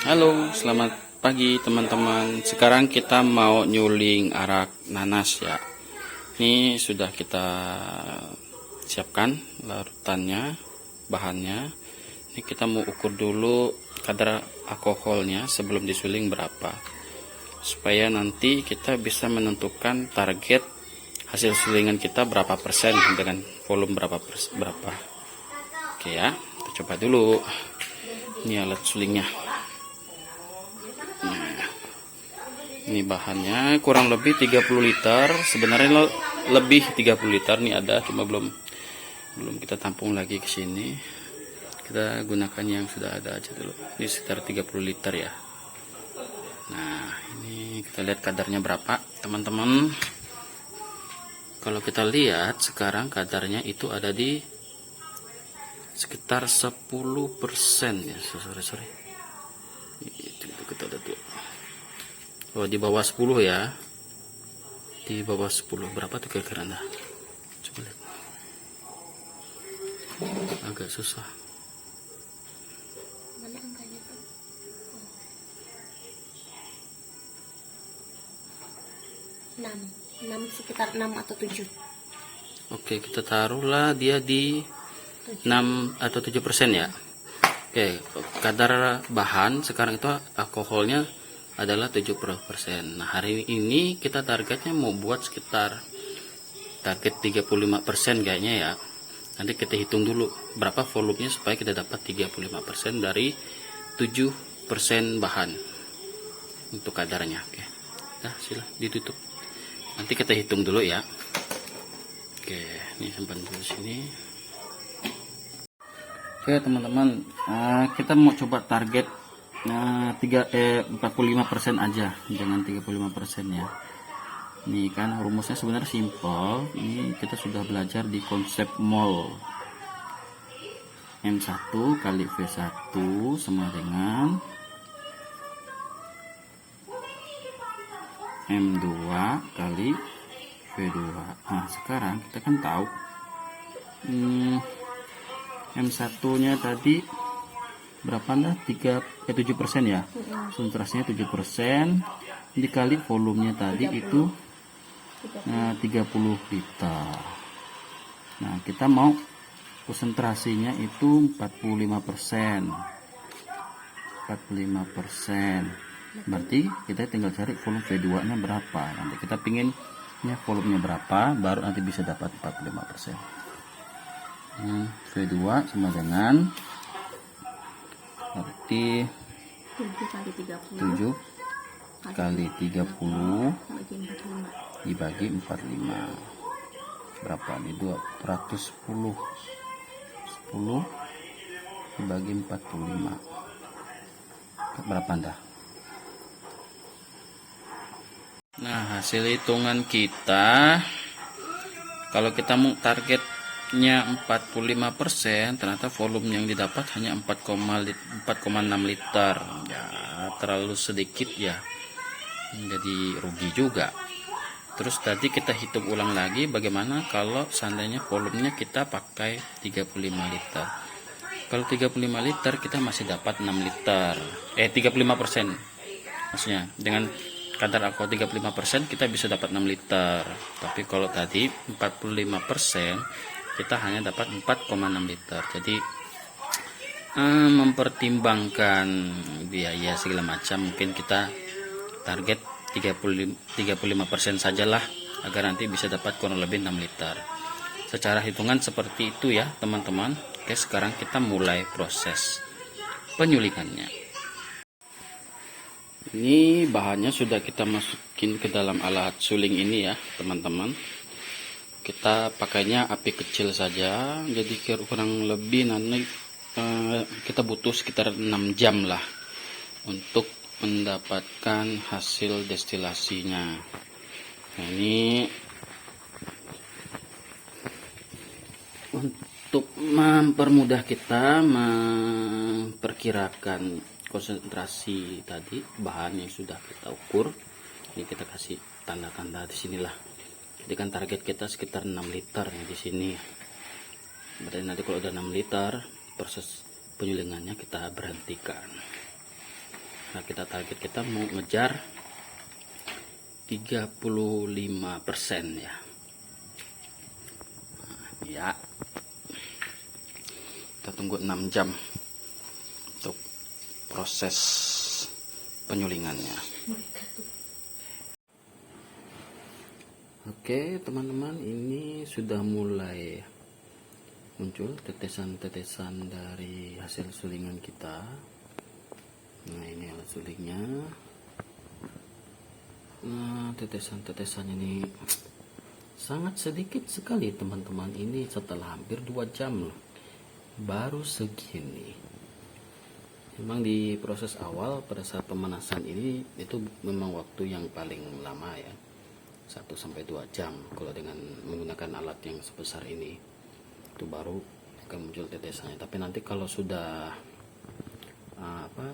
Halo, selamat pagi teman-teman. Sekarang kita mau nyuling arak nanas ya. Ini sudah kita siapkan larutannya, bahannya. Ini kita mau ukur dulu kadar alkoholnya sebelum disuling berapa. Supaya nanti kita bisa menentukan target hasil sulingan kita berapa persen dengan volume berapa. Oke ya, kita coba dulu. Ini alat sulingnya. Ini bahannya kurang lebih 30 liter. Sebenarnya lebih 30 liter nih ada, cuma belum kita tampung lagi ke sini. Kita gunakan yang sudah ada aja dulu. Ini sekitar 30 liter ya. Nah, ini kita lihat kadarnya berapa, teman-teman. Kalau kita lihat sekarang kadarnya itu ada di sekitar 10% ya. Sorry. Itu kita ada tuh. Oh, di bawah 10 ya. Di bawah 10 berapa tuh kira-kira Anda? Coba lihat. Agak susah. Mana angkanya tuh? Oh. 6 sekitar 6 atau 7. Oke, kita taruhlah dia di 6 atau 7% ya. Oke, kadar bahan sekarang itu alkoholnya adalah 70%. Nah, hari ini kita targetnya mau buat sekitar target 35% kayaknya ya. Nanti kita hitung dulu berapa volumenya supaya kita dapat 35% dari 7% bahan untuk kadarnya. Oke. Nah, sila ditutup. Nanti kita hitung dulu ya. Oke, ini simpan dulu sini. Oke, teman-teman, kita mau coba target 45% aja, jangan 35% ya. Ini kan rumusnya sebenarnya simple. Ini kita sudah belajar di konsep mol. M1 kali V1 sama dengan M2 kali V2. Nah, sekarang kita kan tahu M1 nya tadi berapa dah? 7% ya. Konsentrasinya 7% dikali volumenya tadi 30. Itu 30 liter. Nah, kita mau konsentrasinya itu 45%. 45%. Berarti kita tinggal cari volume V2 nya berapa. Nanti kita pinginnya volumenya berapa, baru nanti bisa dapat 45%. V2 sama dengan berarti 7 kali 30 dibagi 45 berapa nih? 210. 10 dibagi 45 berapa Anda? Nah, hasil hitungan kita, kalau kita mau targetnya 45%, ternyata volume yang didapat hanya 4,6 liter. Ya, terlalu sedikit ya. Jadi rugi juga. Terus tadi kita hitung ulang lagi bagaimana kalau seandainya volumenya kita pakai 35 liter. Kalau 35 liter kita masih dapat 6 liter. 35%. Maksudnya dengan kadar alkohol 35% kita bisa dapat 6 liter. Tapi kalau tadi 45% kita hanya dapat 4,6 liter. Jadi mempertimbangkan biaya segala macam, mungkin kita target 35% sajalah agar nanti bisa dapat kurang lebih 6 liter. Secara hitungan seperti itu ya teman-teman. Oke, sekarang kita mulai proses penyulingannya. Ini bahannya sudah kita masukin ke dalam alat suling ini ya teman-teman. Kita pakainya api kecil saja, jadi kurang lebih nanti kita butuh sekitar 6 jam lah untuk mendapatkan hasil destilasinya. Nah, ini untuk mempermudah kita memperkirakan konsentrasi tadi bahan yang sudah kita ukur. Ini kita kasih tanda-tanda di sinilah. Jadi kan target kita sekitar 6 liter di sini. Berarti nanti kalau udah 6 liter proses penyulingannya kita berhentikan. Nah, kita mau ngejar 35% ya. Nah, ya. Kita tunggu 6 jam untuk proses penyulingannya. Oke teman-teman, ini sudah mulai muncul tetesan-tetesan dari hasil sulingan kita. Nah, ini alat sulingnya. Nah, tetesan-tetesan ini sangat sedikit sekali teman-teman. Ini setelah hampir 2 jam loh, baru segini. Memang di proses awal pada saat pemanasan ini itu memang waktu yang paling lama ya, 1-2 jam kalau dengan menggunakan alat yang sebesar ini. Itu baru akan muncul tetesannya. Tapi nanti kalau sudah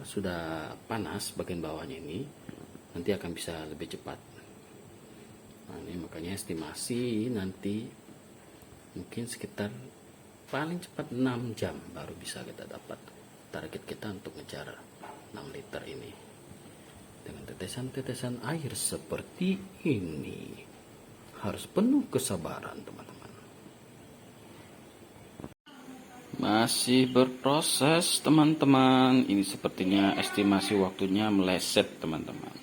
sudah panas bagian bawahnya ini, nanti akan bisa lebih cepat. Nah, ini makanya estimasi nanti mungkin sekitar paling cepat 6 jam baru bisa kita dapat target kita untuk ngejar 6 liter ini dengan tetesan-tetesan air seperti ini. Harus penuh kesabaran teman-teman. Masih berproses teman-teman. Ini sepertinya estimasi waktunya meleset teman-teman.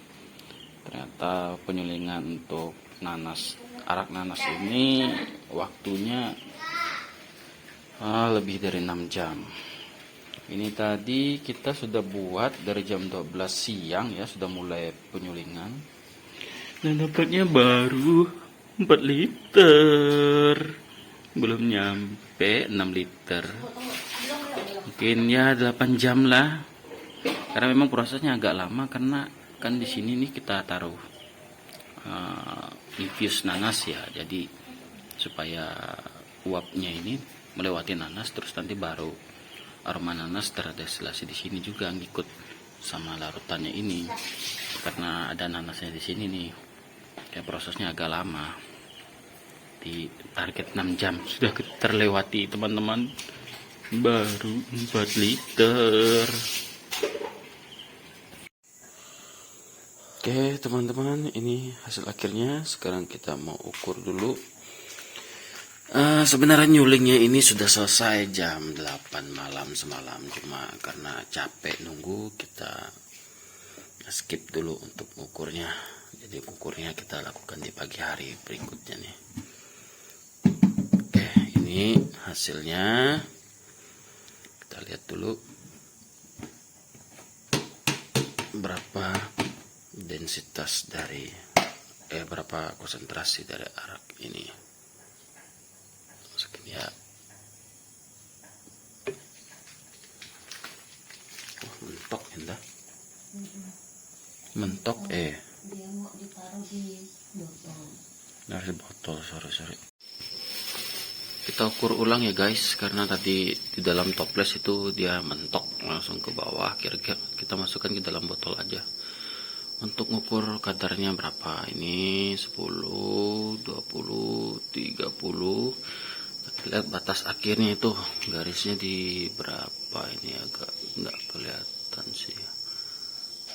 Ternyata penyulingan untuk arak nanas ini waktunya lebih dari 6 jam. Ini tadi kita sudah buat dari jam 12 siang ya, sudah mulai penyulingan. Dan dapatnya baru 4 liter. Belum nyampe 6 liter. Mungkin ya 8 jam lah. Karena memang prosesnya agak lama, karena kan di sini nih kita taruh infus nanas ya. Jadi supaya uapnya ini melewati nanas, terus nanti baru aroma nanas terdestilasi di sini juga ngikut sama larutannya ini. Karena ada nanasnya di sini nih. Ya prosesnya agak lama. Di target 6 jam sudah terlewati teman-teman, baru 4 liter. Oke teman-teman, ini hasil akhirnya. Sekarang kita mau ukur dulu. Sebenarnya nyulingnya ini sudah selesai jam 8 malam semalam, cuma karena capek nunggu kita skip dulu untuk ukurnya. Jadi ukurnya kita lakukan di pagi hari berikutnya nih. Ini hasilnya, kita lihat dulu berapa densitas dari berapa konsentrasi dari arak ini. Masukin ya. Mentok indah. Mentok dia mau ditaruh di botol. Dari botol, sorry. Kita ukur ulang ya guys, karena tadi di dalam toples itu dia mentok langsung ke bawah. Kira-kira kita masukkan ke dalam botol aja. Untuk ngukur kadarnya berapa, ini 10, 20, 30. Lihat batas akhirnya itu garisnya di berapa, ini agak nggak kelihatan sih.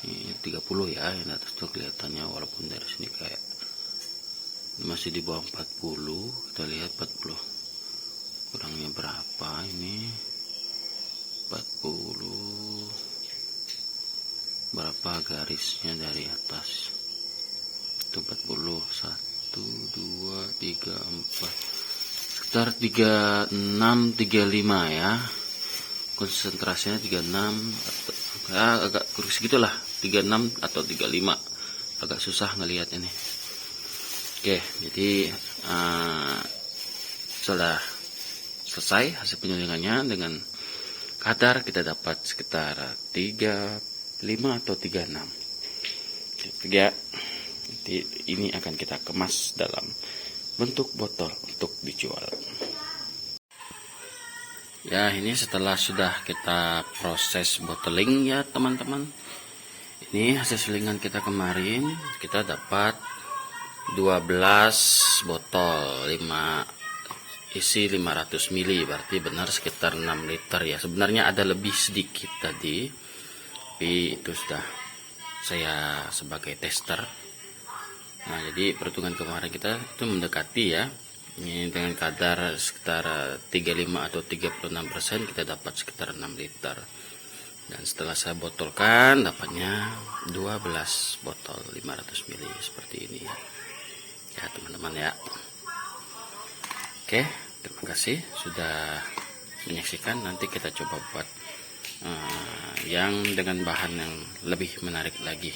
Ini 30 ya, yang atas tuh kelihatannya, walaupun dari sini kayak masih di bawah 40. Kita lihat 40. Kurangnya berapa ini, 40, berapa garisnya dari atas itu 40, 1, 2, 3, 4, sekitar 36, 35 ya, konsentrasinya 36 atau ya, agak kurang segitulah, 36 atau 35, agak susah ngelihat ini. Oke, jadi setelah selesai hasil penyulingannya dengan kadar kita dapat sekitar 35 atau 36. Jadi ini akan kita kemas dalam bentuk botol untuk dijual. Ya, ini setelah sudah kita proses bottling ya teman-teman. Ini hasil sulingan kita kemarin, kita dapat 12 botol, isi 500 ml, berarti benar sekitar 6 liter ya. Sebenarnya ada lebih sedikit tadi, tapi itu sudah saya sebagai tester. Nah, jadi perhitungan kemarin kita itu mendekati ya. Ini dengan kadar sekitar 35 atau 36% kita dapat sekitar 6 liter. Dan setelah saya botolkan dapatnya 12 botol 500 ml seperti ini ya. Ya teman-teman ya. Oke, terima kasih sudah menyaksikan. Nanti kita coba buat yang dengan bahan yang lebih menarik lagi.